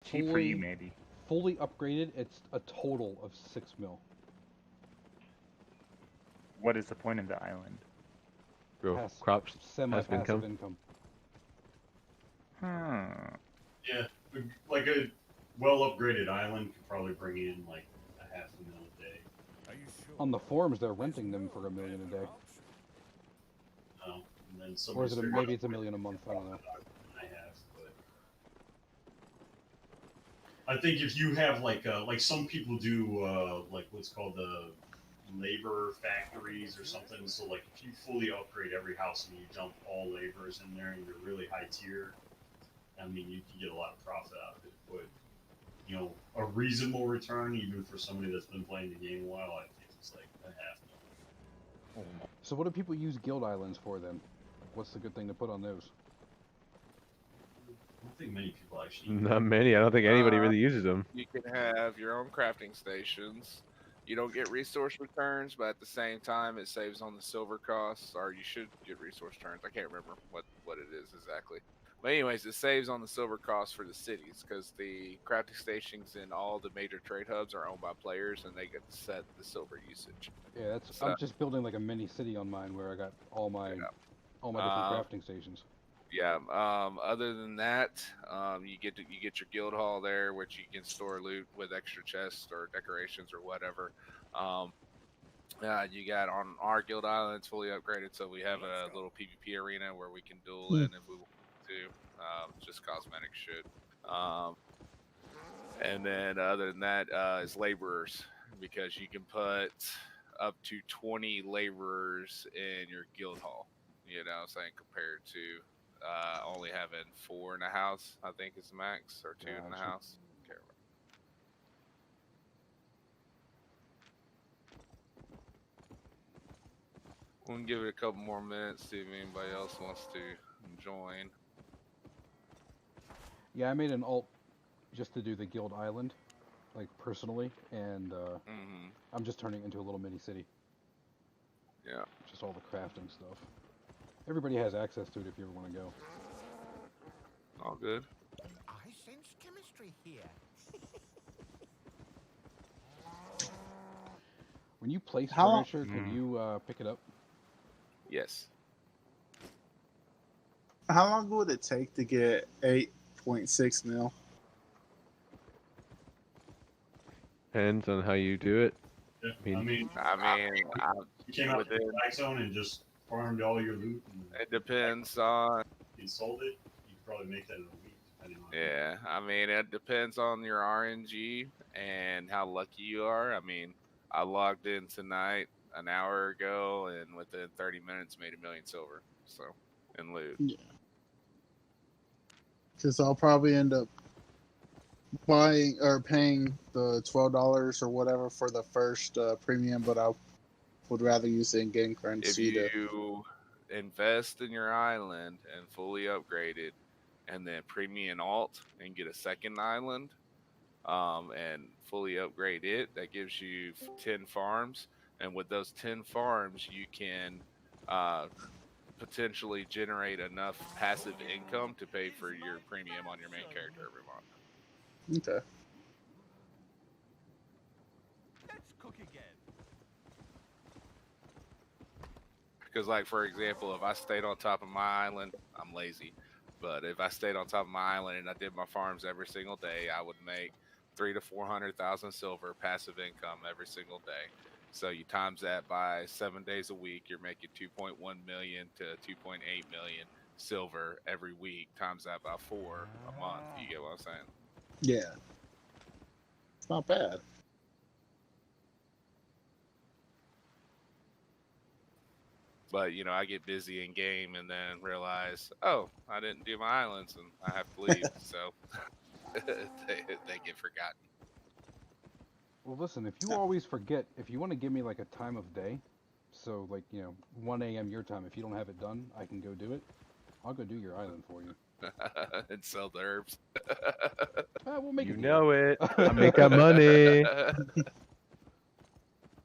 Cheap for you, maybe. Fully upgraded, it's a total of 6 mil. What is the point of the island? Bro, Pass, crops, semi-passive passive income. Yeah, like a well-upgraded island could probably bring in like a half a mil a day. Are you sure? On the forums, they're renting them for $1 million a day. And then Or is somebody's it maybe it's $1 million a month? I don't know. I have, but I think if you have like some people do like what's called the labor factories or something. So like if you fully upgrade every house and you dump all laborers in there and you're really high tier, I mean you can get a lot of profit out of it. But you know, a reasonable return even for somebody that's been playing the game a while, I think it's like a half mil. So what do people use guild islands for then? What's the good thing to put on those? I don't think many people actually. Not many. I don't think anybody really uses them. You can have your own crafting stations. You don't get resource returns, but at the same time, it saves on the silver costs, or you should get resource returns. I can't remember what it is exactly. But anyways, it saves on the silver costs for the cities because the crafting stations in all the major trade hubs are owned by players, and they get to set the silver usage. Yeah, that's. So- I'm just building like a mini city on mine where I got all my different crafting stations. Yeah. Other than that, you get your guild hall there, which you can store loot with extra chests or decorations or whatever. You got on our guild island, it's fully upgraded, so we have a little PvP arena where we can duel in if we want to. Just cosmetic shit. And then other than that, is laborers because you can put up to 20 laborers in your guild hall. You know what I'm saying, compared to only having 4 in a house, I think is the max, or 2 in the house. Can't remember. We can give it a couple more minutes, see if anybody else wants to join. Yeah, I made an alt just to do the guild island, like personally, and I'm just turning it into a little mini city. Yeah. Just all the crafting stuff. Everybody has access to it if you ever want to go. All good. I sense chemistry here. When you place How long- furniture, can you pick it up? Yes. How long would it take to get 8.6 mil? Depends on how you do it. Yeah, I mean- you came out to the black zone and just farmed all your loot. And It depends on. you sold it. You could probably make that in a week, depending on. Yeah, I mean, it depends on your RNG and how lucky you are. I mean, I logged in tonight an hour ago, and within 30 minutes, made $1 million silver. So, in loot. Yeah. Because I'll probably end up buying or paying the $12 or whatever for the first premium, but I would rather use the in-game If currency to. you invest in your island and fully upgrade it, and then premium alt and get a second island, and fully upgrade it, that gives you 10 farms. And with those 10 farms, you can potentially generate enough passive income to pay for your premium on your main character every month. Okay. Let's cook again. Because, like, for example, if I stayed on top of my island, I'm lazy. But if I stayed on top of my island and I did my farms every single day, I would make 300,000 to 400,000 silver passive income every single day. So you times that by 7 days a week, you're making 2.1 million to 2.8 million silver every week. Times that by 4 a month. You get what I'm saying? Yeah. It's not bad. But, you know, I get busy in game and then realize, oh, I didn't do my islands and I have to leave. So they get forgotten. Well, listen, if you always forget, if you want to give me like a time of day, so like, 1 a.m. your time, if you don't have it done, I can go do it. I'll go do your island for you. And sell the herbs. We'll make You it. know it. I make that money.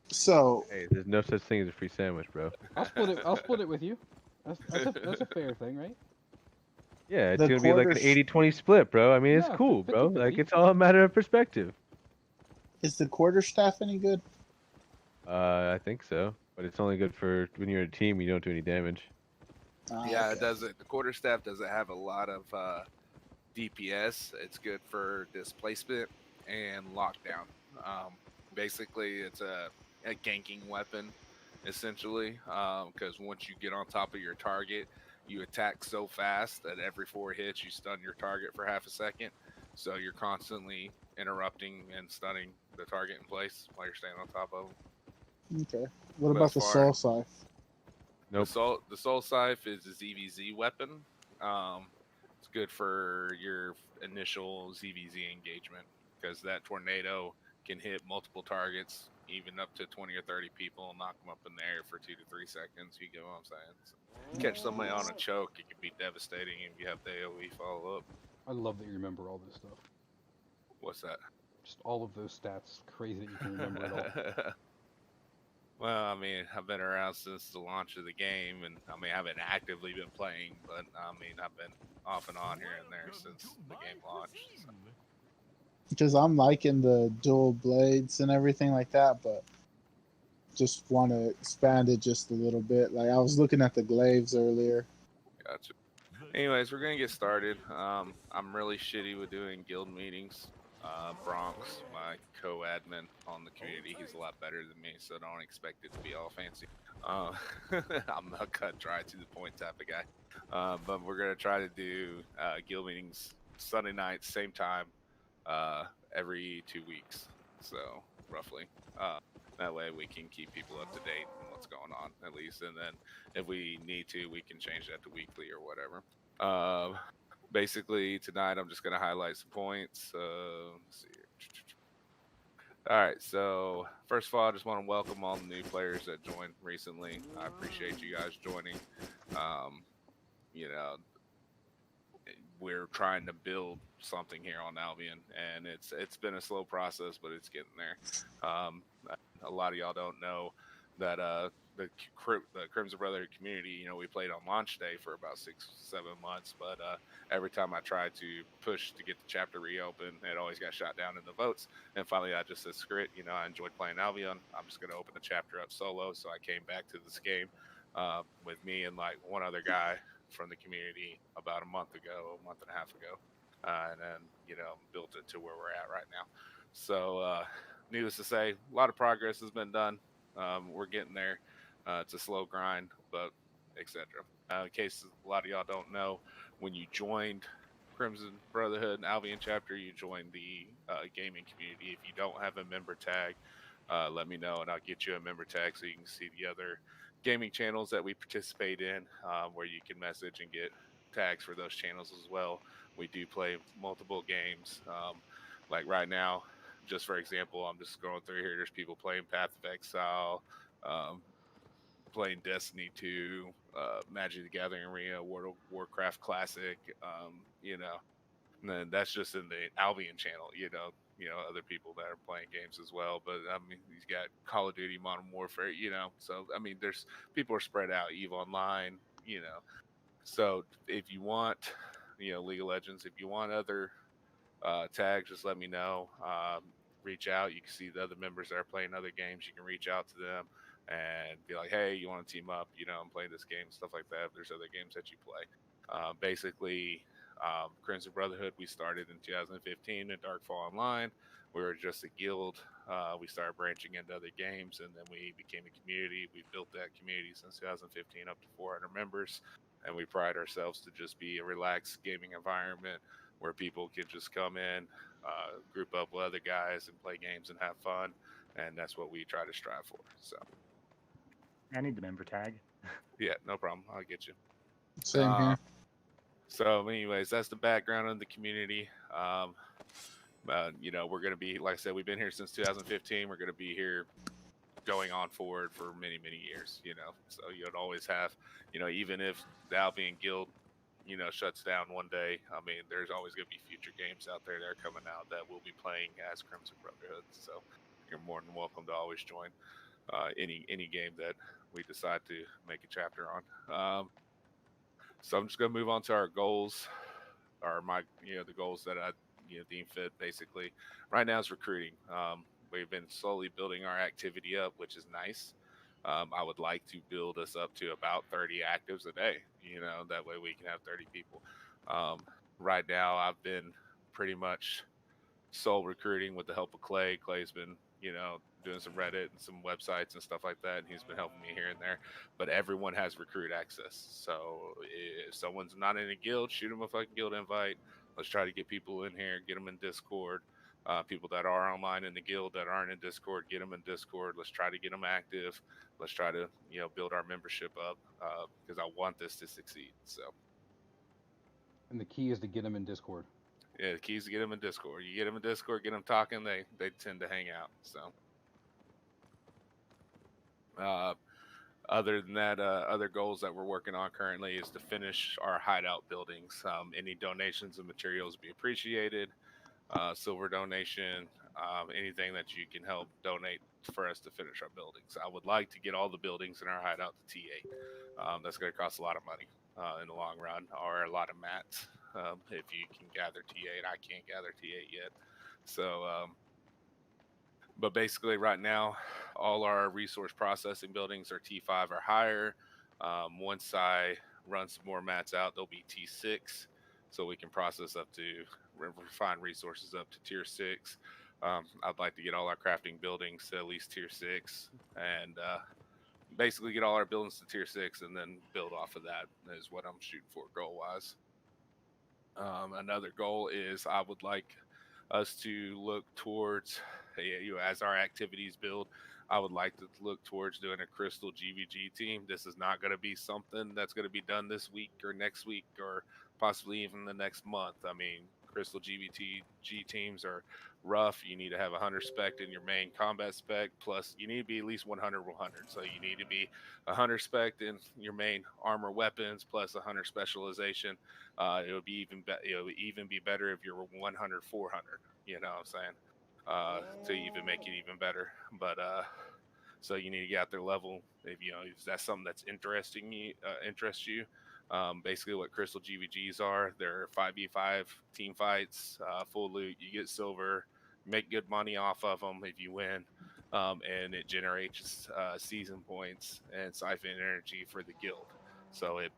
So Hey, there's no such thing as a free sandwich, bro. I'll split it with you. That's a fair thing, right? Yeah, it's The gonna be like an quarters 80-20 split, bro. I mean, it's Yeah, cool, bro. 50-50. Like, it's all a matter of perspective. is the quarterstaff any good? I think so, but it's only good for when you're a team. You don't do any damage. Yeah, Okay. it doesn't. The quarterstaff doesn't have a lot of DPS. It's good for displacement and lockdown. Um, Basically, it's a ganking weapon, essentially, because once you get on top of your target, you attack so fast that every 4 hits, you stun your target for half a second. So you're constantly interrupting and stunning the target in place while you're staying on top of them. Okay. What But about as the far soul scythe? Nope. the soul scythe is a ZVZ weapon. It's good for your initial ZVZ engagement because that tornado can hit multiple targets, even up to 20 or 30 people, and knock them up in the air for 2 to 3 seconds. You get what I'm saying? So, catch somebody on a choke, it can be devastating if you have the AOE follow up. I love that you remember all this stuff. What's that? Just all of those stats. Crazy that you can remember it all. Well, I mean, I've been around since the launch of the game, and I mean, I haven't actively been playing, but I mean, I've been off and on here and there since the game launched. So. Because I'm liking the dual blades and everything like that, but just want to expand it just a little bit. Like I was looking at the glaives earlier. Gotcha. Anyways, we're gonna get started. I'm really shitty with doing guild meetings. Bronx, my co-admin on the community, he's a lot better than me, so don't expect it to be all fancy. I'm a cut dry to the point type of guy. But we're gonna try to do guild meetings Sunday night, same time, every 2 weeks. So roughly. That way we can keep people up to date on what's going on at least, and then if we need to, we can change that to weekly or whatever. Basically tonight I'm just gonna highlight some points. Let's see here. All right, so first of all, I just want to welcome all the new players that joined recently. I appreciate you guys joining. You know, we're trying to build something here on Albion, and it's been a slow process, but it's getting there. A lot of y'all don't know that the Crimson Brotherhood community, you know, we played on launch day for about 6-7 months, but every time I tried to push to get the chapter reopened, it always got shot down in the votes. And finally, I just said, screw it. You know, I enjoyed playing Albion. I'm just going to open the chapter up solo. So I came back to this game with me and like one other guy from the community about a month and a half ago, and then, you know, built it to where we're at right now. So needless to say, a lot of progress has been done. We're getting there. It's a slow grind, but etc. In case a lot of y'all don't know, when you joined Crimson Brotherhood and Albion chapter, you joined the gaming community. If you don't have a member tag, let me know and I'll get you a member tag so you can see the other gaming channels that we participate in, where you can message and get tags for those channels as well. We do play multiple games. Like right now, just for example, I'm just going through here. There's people playing Path of Exile, playing Destiny 2, Magic the Gathering Arena, World of Warcraft Classic, you know. And then that's just in the Albion channel, you know, other people that are playing games as well. But I mean, he's got Call of Duty, Modern Warfare, you know. So I mean, there's people are spread out, EVE Online, you know. So if you want, you know, League of Legends, if you want other tags, just let me know. Reach out. You can see the other members that are playing other games. You can reach out to them and be like, hey, you want to team up? You know, I'm playing this game, stuff like that. If there's other games that you play. Basically, Crimson Brotherhood, we started in 2015 in Darkfall Online. We were just a guild. We started branching into other games, and then we became a community. We built that community since 2015 up to 400 members, and we pride ourselves to just be a relaxed gaming environment where people can just come in, group up with other guys and play games and have fun. And that's what we try to strive for. So, I need the member tag. yeah, no problem. I'll get you. Same here. So, anyways, that's the background of the community. You know, we're going to be, like I said, we've been here since 2015. We're going to be here going on forward for many, many years, you know. So you'd always have, you know, even if the Albion Guild, you know, shuts down one day, I mean, there's always going to be future games out there that are coming out that we'll be playing as Crimson Brotherhood. So you're more than welcome to always join any game that we decide to make a chapter on. So I'm just gonna move on to our goals, or my the goals that I deem fit. Basically, right now is recruiting. We've been slowly building our activity up, which is nice. I would like to build us up to about 30 actives a day. That way we can have 30 people. Um, right now, I've been pretty much sole recruiting with the help of Clay. Clay's been, doing some Reddit and some websites and stuff like that, and he's been helping me here and there. But everyone has recruit access. So if someone's not in a guild, shoot them a fucking guild invite. Let's try to get people in here, get them in Discord. People that are online in the guild that aren't in Discord, get them in Discord. Let's try to get them active. Let's try to, build our membership up because I want this to succeed. So And the key is to get them in Discord. yeah, the key is to get them in Discord. You get them in Discord, get them talking. They tend to hang out. So, other than that, other goals that we're working on currently is to finish our hideout buildings. Any donations of materials be appreciated. Silver donation, anything that you can help donate for us to finish our buildings. I would like to get all the buildings in our hideout to T8. That's going to cost a lot of money in the long run, or a lot of mats. If you can gather T8, I can't gather T8 yet. So, but basically, right now, all our resource processing buildings are T5 or higher. Once I run some more mats out, they'll be T6, so we can process up to refine resources up to tier 6. I'd like to get all our crafting buildings to at least tier 6, and basically get all our buildings to tier 6, and then build off of that is what I'm shooting for goal wise. Another goal is I would like us to look towards, as our activities build, I would like to look towards doing a Crystal GVG team. This is not going to be something that's going to be done this week or next week or possibly even the next month. I mean, Crystal GVG teams are rough. You need to have 100 spec in your main combat spec, plus you need to be at least 100 100. So you need to be 100 spec in your main armor weapons plus 100 specialization. It would be it would even be better if you're 100 400. You know what I'm saying? To even make it even better. But so you need to get out there level. If that's something that's interests you. Basically, what Crystal GVGs are, they're 5v5 team fights, full loot. You get silver, make good money off of them if you win, and it generates season points and siphon energy for the guild. So it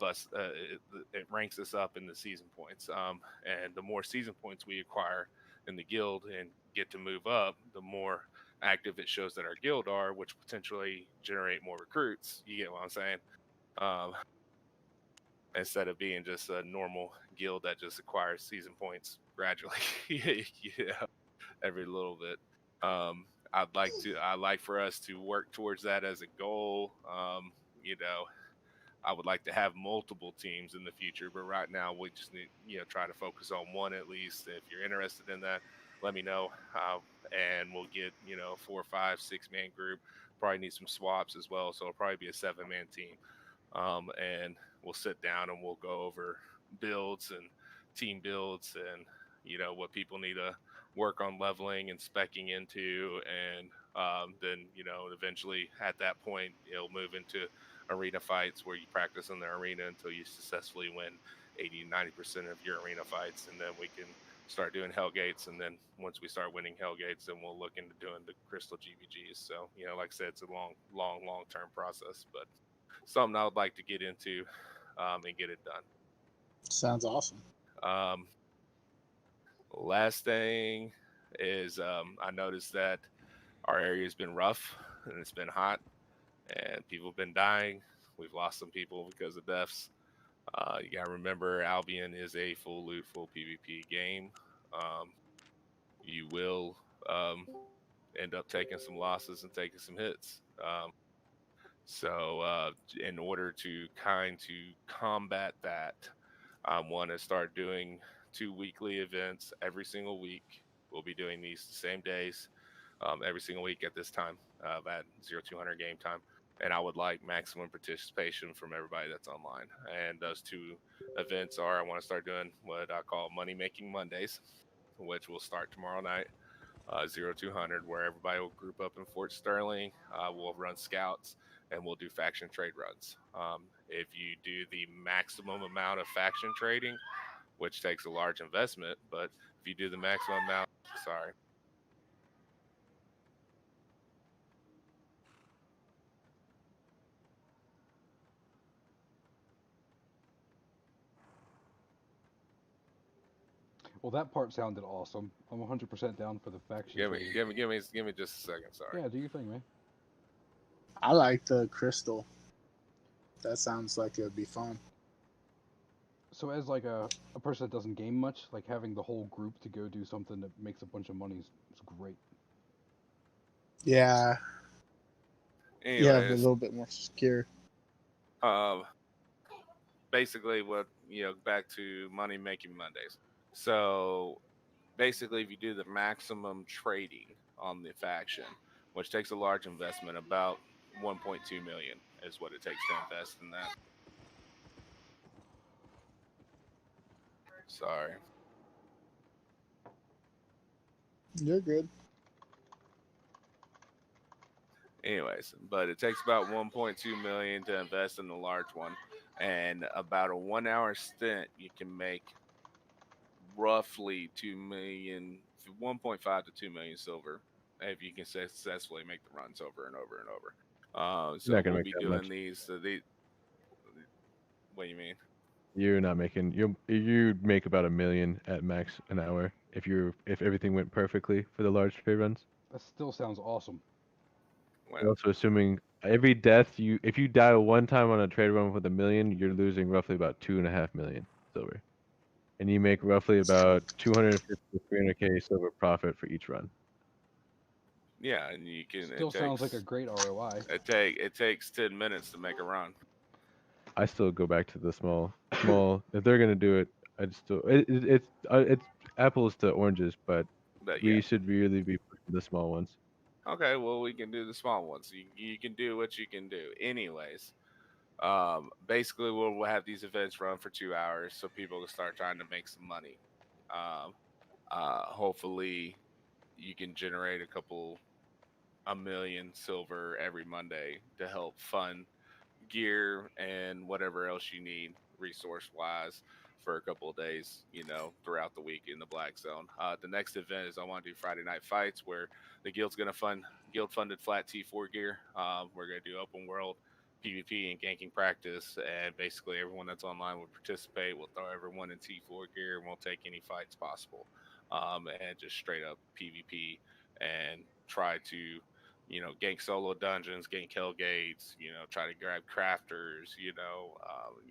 ranks us up in the season points. And the more season points we acquire in the guild and get to move up, the more active it shows that our guild are, which potentially generate more recruits. You get what I'm saying? Instead of being just a normal guild that just acquires season points gradually, every little bit. I'd like for us to work towards that as a goal. I would like to have multiple teams in the future, but right now we just need, try to focus on one at least. If you're interested in that, let me know, and we'll get, 4, 5, 6 man group. Probably need some swaps as well, so it'll probably be a 7-man team. And we'll sit down and we'll go over builds and team builds and what people need to work on leveling and specking into, and then eventually at that point it'll move into arena fights where you practice in the arena until you successfully win 80-90% of your arena fights, and then we can start doing Hellgates. And then once we start winning Hellgates, then we'll look into doing the Crystal GVGs. So like I said, it's a long term process, but something I would like to get into and get it done. Sounds awesome. Last thing is I noticed that our area has been rough and it's been hot and people have been dying. We've lost some people because of deaths. You gotta remember, Albion is a full loot, full PvP game. You will end up taking some losses and taking some hits. So in order to combat that, I want to start doing 2 weekly events every single week. We'll be doing these the same days every single week at this time at 0200 game time. And I would like maximum participation from everybody that's online. And those 2 events are, I want to start doing what I call Money Making Mondays, which will start tomorrow night. 0200, where everybody will group up in Fort Sterling. We'll run scouts and we'll do faction trade runs. If you do the maximum amount of faction trading, which takes a large investment, but if you do the maximum amount, sorry. Well, that part sounded awesome. I'm 100% down for the faction trading. Give me just a second. Sorry. Yeah, do your thing, man. I like the crystal. That sounds like it would be fun. So as like a person that doesn't game much, like having the whole group to go do something that makes a bunch of money is great. Yeah, Anyways, yeah, a little bit more secure. basically, back to money making Mondays. So basically, if you do the maximum trading on the faction, which takes a large investment, about 1.2 million is what it takes to invest in that. Sorry. You're good. Anyways, but it takes about 1.2 million to invest in the large one, and about a 1 hour stint, you can make roughly 2 million, 1.5 to 2 million silver if you can successfully make the runs over and over and over. So not gonna we'll make be that doing much. these. What do you mean? You're not making you make about 1 million at max an hour if everything went perfectly for the large trade runs. That still sounds awesome. You're Well, also assuming every death if you die one time on a trade run with 1 million, you're losing roughly about 2.5 million silver, and you make roughly about 250 to 300k silver profit for each run. yeah, and you can. Still sounds like a great ROI. It takes 10 minutes to make a run. I still go back to the small. If they're gonna do it, I just still it's apples to oranges, but But yeah, we should really be pushing the small ones. okay. Well, we can do the small ones. You can do what you can do. Anyways, basically, we'll have these events run for 2 hours so people can start trying to make some money. Um, hopefully, you can generate a million silver every Monday to help fund gear and whatever else you need resource wise for a couple of days, throughout the week in the Black Zone. The next event is I want to do Friday night fights where the guild's going to fund guild funded flat T4 gear. We're going to do open world PvP and ganking practice, and basically everyone that's online will participate. We'll throw everyone in T4 gear and we'll take any fights possible, and just straight up PvP and try to gank solo dungeons, gank hell gates, try to grab crafters,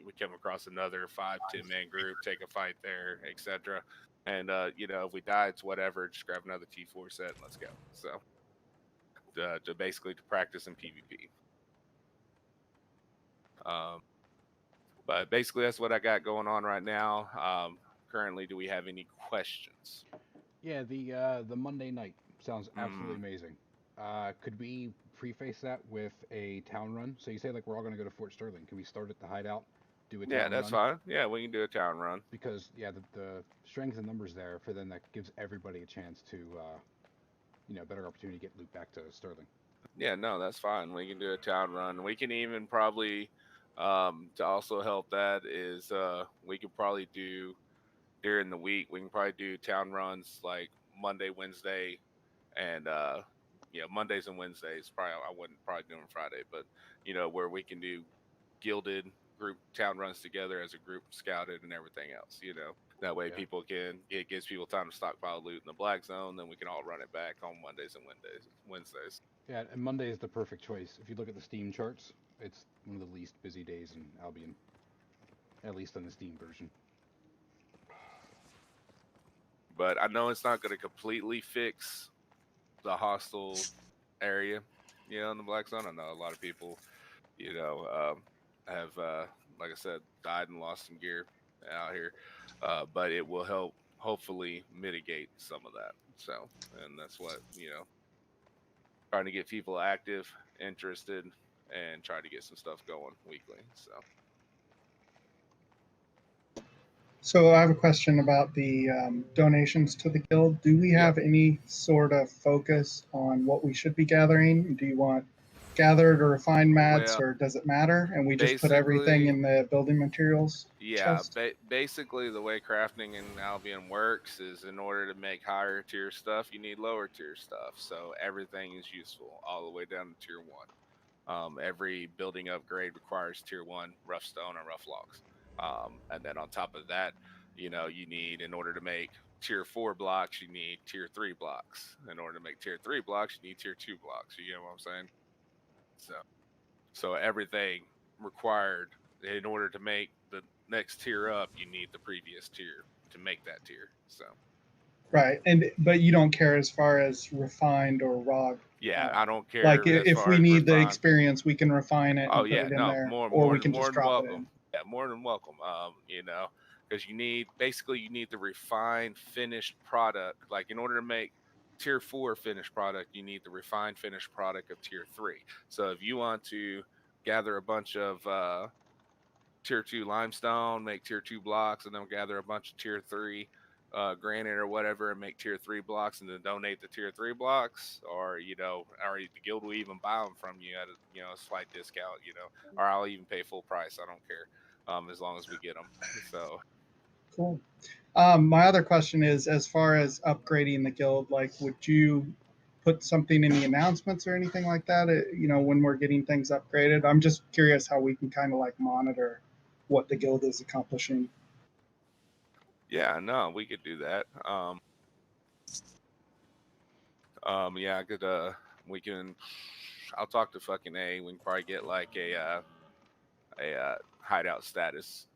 we come across another 5-10 man group, take a fight there, etc. And if we die, it's whatever, just grab another T4 set and let's go. So to basically to practice in PvP. But basically that's what I got going on right now. Currently, do we have any questions? Yeah, the Monday night sounds absolutely amazing. Could we preface that with a town run? So you say like we're all going to go to Fort Sterling. Can we start at the hideout, do a Yeah, town that's run? fine. Yeah, we can do a town run. Because yeah, the strength and numbers there for then that gives everybody a chance to better opportunity to get loot back to Sterling. Yeah, no, that's fine. We can do a town run. We can even probably, to also help that is, we could probably do during the week. We can probably do town runs like Monday, Wednesday, and Mondays and Wednesdays. Probably I wouldn't probably do them Friday, but where we can do gilded group town runs together as a group, scouted and everything else. That way Yeah. people it gives people time to stockpile loot in the Black Zone. Then we can all run it back on Mondays and Wednesdays. Yeah, and Monday is the perfect choice. If you look at the Steam charts, it's one of the least busy days in Albion, at least on the Steam version. But I know it's not going to completely fix the hostile area, in the Black Zone. I know a lot of people, have, like I said, died and lost some gear out here. But it will help hopefully mitigate some of that. So, and that's what, trying to get people active, interested, and try to get some stuff going weekly. So, So I have a question about the donations to the guild. Do we have any sort of focus on what we should be gathering? Do you want gathered or refined mats, Well, or does it matter? And we just put everything basically, in the building materials yeah, chest? basically the way crafting in Albion works is in order to make higher tier stuff, you need lower tier stuff. So everything is useful all the way down to tier one. Every building upgrade requires tier one rough stone and rough logs. And then on top of that, you need, in order to make tier four blocks, you need tier three blocks. In order to make tier three blocks, you need tier two blocks. You get what I'm saying? So everything required in order to make the next tier up, you need the previous tier to make that tier. So Right. But you don't care as far as refined or raw. yeah, I don't Like care as if far we as need the refined. experience, we can refine it Oh and put yeah, it in no, there, more or we more can more just than drop it welcome. in. Yeah, more than welcome. Because you need, basically you need the refined finished product. Like in order to make tier four finished product, you need the refined finished product of tier three. So if you want to gather a bunch of tier two limestone, make tier two blocks, and then gather a bunch of tier three granite or whatever and make tier three blocks and then donate the tier three blocks, or or the guild will even buy them from you at a slight discount, or I'll even pay full price. I don't care, as long as we get them. So Cool. My other question is, as far as upgrading the guild, like, would you put something in the announcements or anything like that? When we're getting things upgraded, I'm just curious how we can kind of like monitor what the guild is accomplishing. yeah, no, we could do that. Yeah, I could. We can. I'll talk to fucking A. We can probably get like a hideout status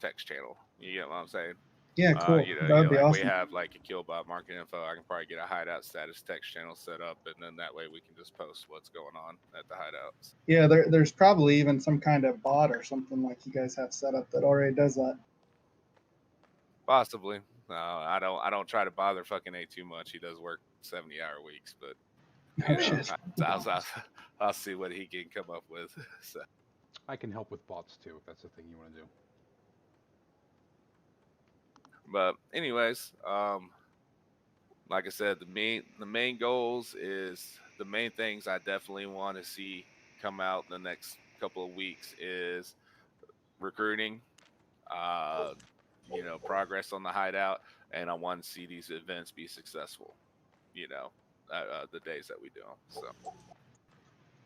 text channel. You get what I'm saying? Yeah, cool. That'd be Like we awesome. have like a killbot market info. I can probably get a hideout status text channel set up, and then that way we can just post what's going on at the hideouts. Yeah, there's probably even some kind of bot or something like you guys have set up that already does that. Possibly. I don't try to bother fucking A too much. He does work 70-hour weeks, but Oh shit. I'll see what he can come up with. So. I can help with bots too if that's the thing you want to do. But anyways, like I said, the main goals is the main things I definitely want to see come out in the next couple of weeks is recruiting, uh, progress on the hideout, and I want to see these events be successful. The days that we do them. So.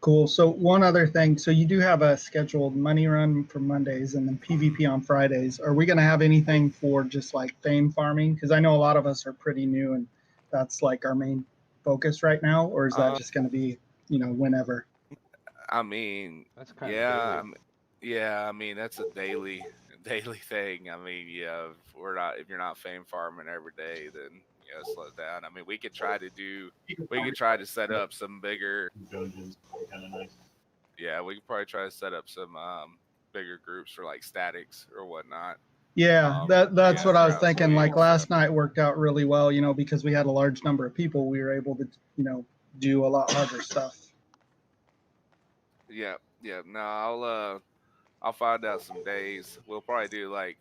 Cool. So one other thing, so you do have a scheduled money run for Mondays and then PvP on Fridays. Are we going to have anything for just like fame farming? Because I know a lot of us are pretty new and that's like our main focus right now. Or is that just going to be, whenever? I mean, That's kind yeah, of daily. yeah. I mean, that's a daily thing. I mean, yeah, if you're not fame farming every day, then slow down. I mean, we could try to set up some bigger Dungeons kind of nice. Yeah, we could probably try to set up some bigger groups for like statics or whatnot. Yeah, that's what I was Throughout the thinking. week. Like last night worked out really well, because we had a large number of people. We were able to, do a lot harder stuff. Yeah, yeah. No, I'll find out some days. We'll probably do like,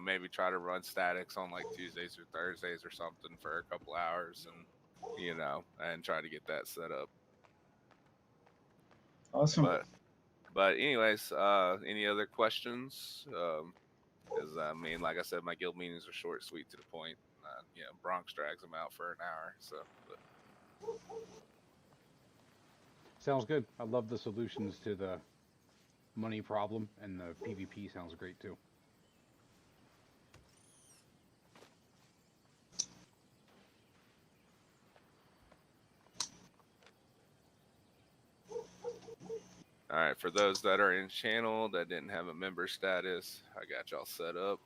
maybe try to run statics on like Tuesdays or Thursdays or something for a couple hours, and and try to get that set up. Awesome. But anyways, any other questions? Because I mean, like I said, my guild meetings are short, sweet, to the point. Bronx drags them out for an hour. So. Sounds good. I love the solutions to the money problem, and the PvP sounds great too. All right, for those that are in channel that didn't have a member status, I got y'all set up.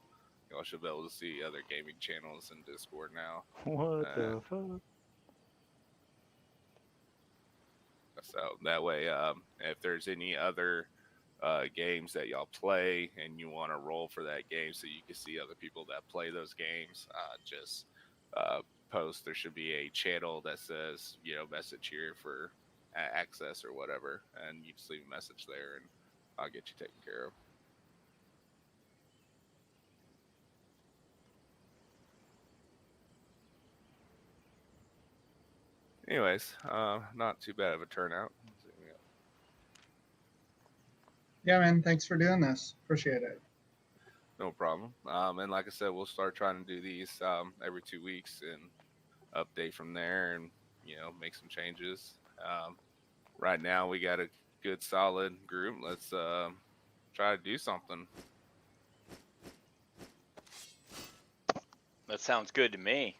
Y'all should be able to see other gaming channels in Discord now. What the fuck? So that way, if there's any other games that y'all play and you want to roll for that game so you can see other people that play those games, just post. There should be a channel that says, message here for access or whatever, and you just leave a message there and I'll get you taken care of. Anyways, not too bad of a turnout. Yeah, man. Thanks for doing this. Appreciate it. No problem. And like I said, we'll start trying to do these every 2 weeks and update from there, and make some changes. Right now, we got a good solid group. Let's try to do something. That sounds good to me.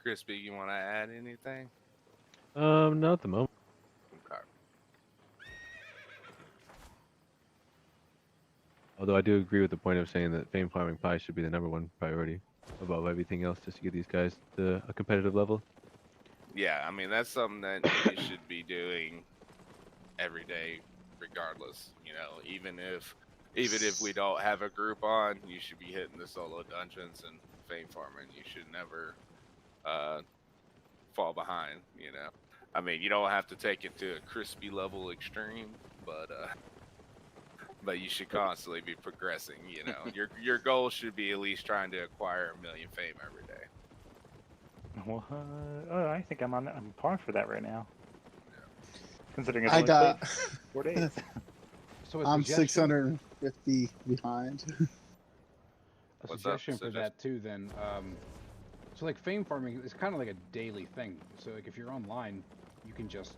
Crispy, you want to add anything? Not at the moment. Okay. Although I do agree with the point of saying that fame farming probably should be the #1 priority above everything else, just to get these guys to a competitive level. Yeah, I mean that's something that you should be doing every day, regardless. Even if we don't have a group on, you should be hitting the solo dungeons and fame farming. You should never fall behind. I mean, you don't have to take it to a crispy level extreme, but you should constantly be progressing. Your goal should be at least trying to acquire 1 million fame every day. Well, I think I'm par for that right now. Considering it's I only got. played 4 days. So a I'm suggestion- 650 behind. A What's up, suggestion for that too, then. So like fame farming is kind of like a daily thing. So like if you're online, you can just,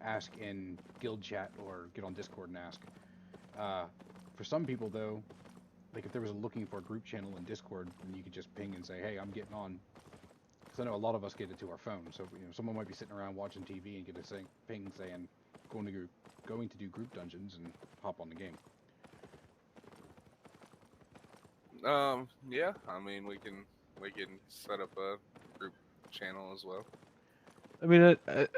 ask in guild chat or get on Discord and ask. For some people though, like if there was a looking for a group channel in Discord, then you could just ping and say, hey, I'm getting on. Because I know a lot of us get it to our phone. So someone might be sitting around watching TV and get a ping saying, going to do group dungeons, and hop on the game. Yeah, I mean we can set up a group channel as well. I mean,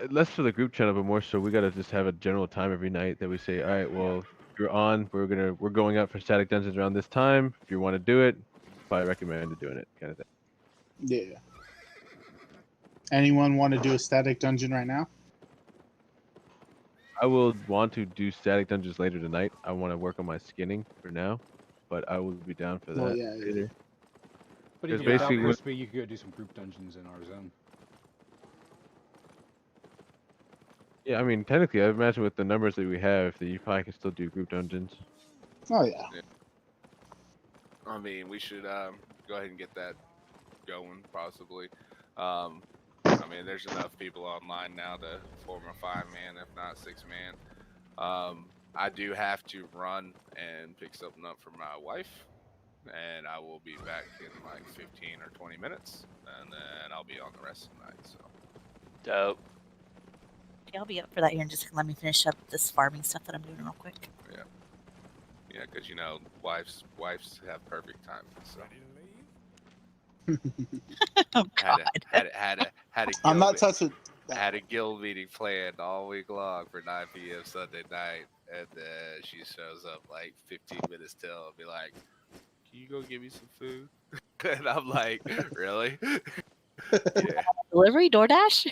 less for the group channel, but more so we gotta just have a general time every night that we say, all right, well, if you're on, we're going out for static dungeons around this time. If you want to do it, probably recommend doing it, kind of thing. Yeah. Anyone want to do a static dungeon right now? I will want to do static dungeons later tonight. I want to work on my skinning for now, but I will be down for that Well, yeah, later. But Because even without basically crispy, you could go do some group dungeons in our zone. Yeah, I mean, technically, I imagine with the numbers that we have, that you probably can still do group dungeons. Oh yeah. I mean, we should go ahead and get that going, possibly. I mean, there's enough people online now to form a 5-man, if not 6-man. I do have to run and pick something up for my wife, and I will be back in like 15 or 20 minutes, and then I'll be on the rest of the night. So. Dope. Okay, I'll be up for that here and just let me finish up this farming stuff that I'm doing real quick. Yeah, because wives have perfect timing. So. Oh God. Had a I'm not guild- touching. had a guild meeting planned all week long for 9 p.m. Sunday night, and then she shows up like 15 minutes till and be like, "Can you go get me some food?" And I'm like, "Really?" Yeah. Delivery DoorDash?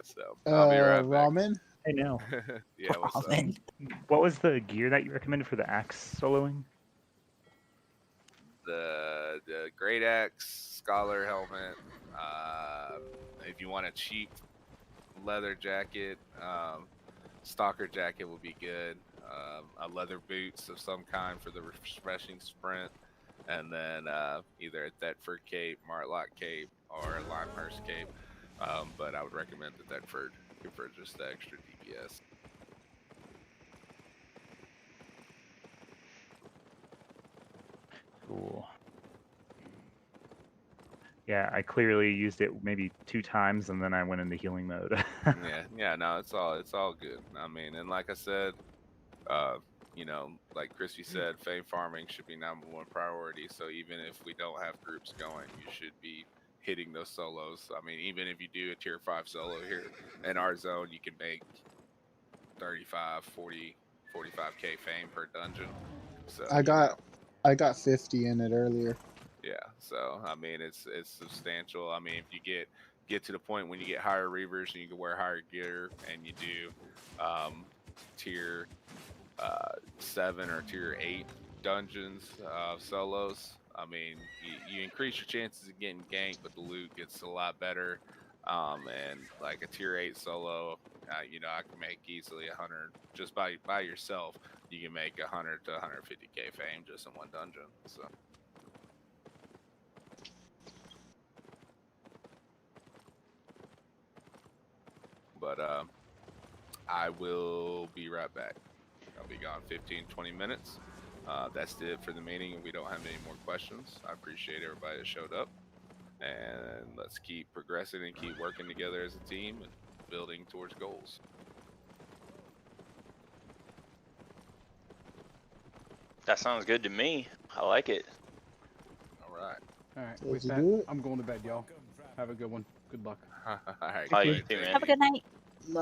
So I'll be right back. Ramen. Hey, now, Yeah, what's up? Ramen. what was the gear that you recommended for the axe soloing? The Great Axe Scholar helmet. If you want a cheap leather jacket, stalker jacket will be good. A leather boots of some kind for the refreshing sprint, and then either a Thetford cape, Martlock cape, or a Limehurst cape. But I would recommend the Thetford for just the extra DPS. Cool. Yeah, I clearly used it maybe 2 times, and then I went into healing mode. Yeah, no, it's all good. I mean, and like I said, like Chrissy said, fame farming should be #1 priority. So even if we don't have groups going, you should be hitting those solos. I mean, even if you do a tier 5 solo here in our zone, you can make 35, 40, 45k fame per dungeon. So I got 50 in it earlier. yeah, so I mean it's substantial. I mean, if you get to the point when you get higher reavers and you can wear higher gear and you do tier 7 or tier 8 dungeons solos. I mean, you increase your chances of getting ganked, but the loot gets a lot better. And like a tier 8 solo, you know, I can make easily 100 just by yourself. You can make 100 to 150k fame just in one dungeon. So. But I will be right back. I'll be gone 15-20 minutes. That's it for the meeting, and we don't have any more questions. I appreciate everybody that showed up, and let's keep progressing and keep working together as a team and building towards goals. That sounds good to me. I like it. All right. All right. Let's With do that, it. I'm going to bed, y'all. Have a good one. Good luck. All right. Bye, you great. too, man. Have a good night.